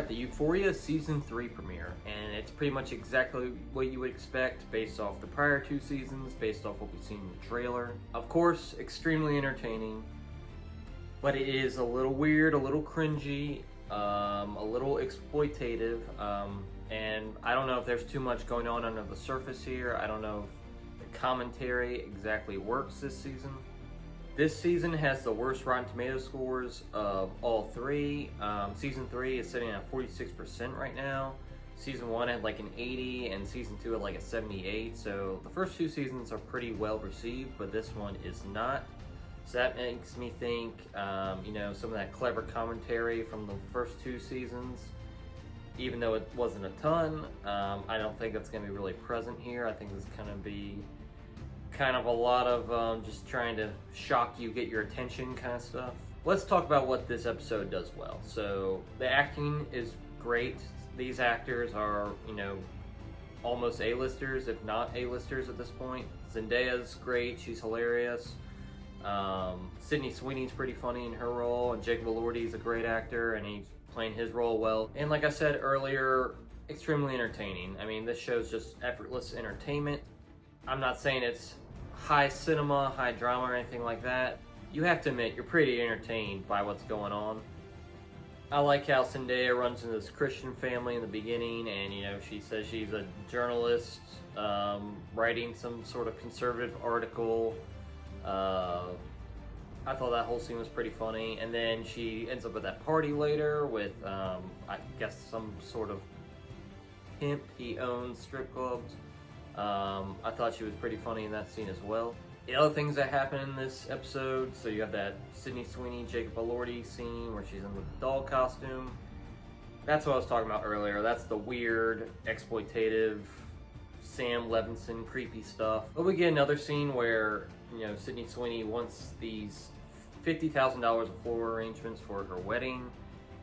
at the Euphoria Season 3 premiere, and it's pretty much exactly what you would expect based off the prior 2 seasons, based off what we've seen in the trailer. Of course, extremely entertaining, but it is a little weird, a little cringy, a little exploitative, and I don't know if there's too much going on under the surface here. I don't know if the commentary exactly works this season. This season has the worst Rotten Tomatoes scores of all 3. Season 3 is sitting at 46% right now. Season 1 had like an 80, and Season 2 had like a 78. So the first 2 seasons are pretty well received, but this one is not. So that makes me think, some of that clever commentary from the first 2 seasons, even though it wasn't a ton, I don't think that's going to be really present here. I think it's going to be kind of a lot of just trying to shock you, get your attention kind of stuff. Let's talk about what this episode does well. So the acting is great. These actors are, almost A-listers, if not A-listers at this point. Zendaya's great, she's hilarious. Sydney Sweeney's pretty funny in her role, and Jacob Elordi's a great actor, and he's playing his role well. And like I said earlier, extremely entertaining. I mean, this show's just effortless entertainment. I'm not saying it's high cinema, high drama, or anything like that. You have to admit, you're pretty entertained by what's going on. I like how Zendaya runs into this Christian family in the beginning, and she says she's a journalist, writing some sort of conservative article. I thought that whole scene was pretty funny, and then she ends up at that party later with, I guess, some sort of pimp. He owns strip clubs. I thought she was pretty funny in that scene as well. The other things that happen in this episode, so you have that Sydney Sweeney, Jacob Elordi scene where she's in the doll costume. That's what I was talking about earlier. That's the weird, exploitative, Sam Levinson creepy stuff. But we get another scene where, Sydney Sweeney wants these $50,000 of floral arrangements for her wedding.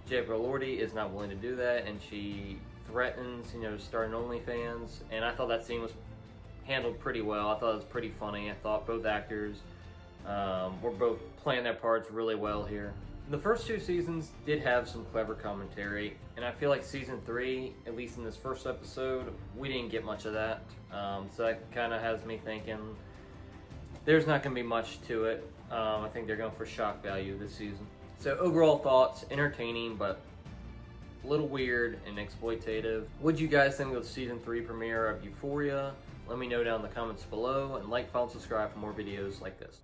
Jacob Elordi is not willing to do that, and she threatens, to start an OnlyFans. And I thought that scene was handled pretty well. I thought it was pretty funny. I thought both actors were both playing their parts really well here. The first 2 seasons did have some clever commentary, and I feel like season 3, at least in this first episode, we didn't get much of that. So that kind of has me thinking there's not going to be much to it. I think they're going for shock value this season. So overall thoughts, entertaining, but a little weird and exploitative. What do you guys think of the season 3 premiere of Euphoria? Let me know down in the comments below, and like, follow, and subscribe for more videos like this.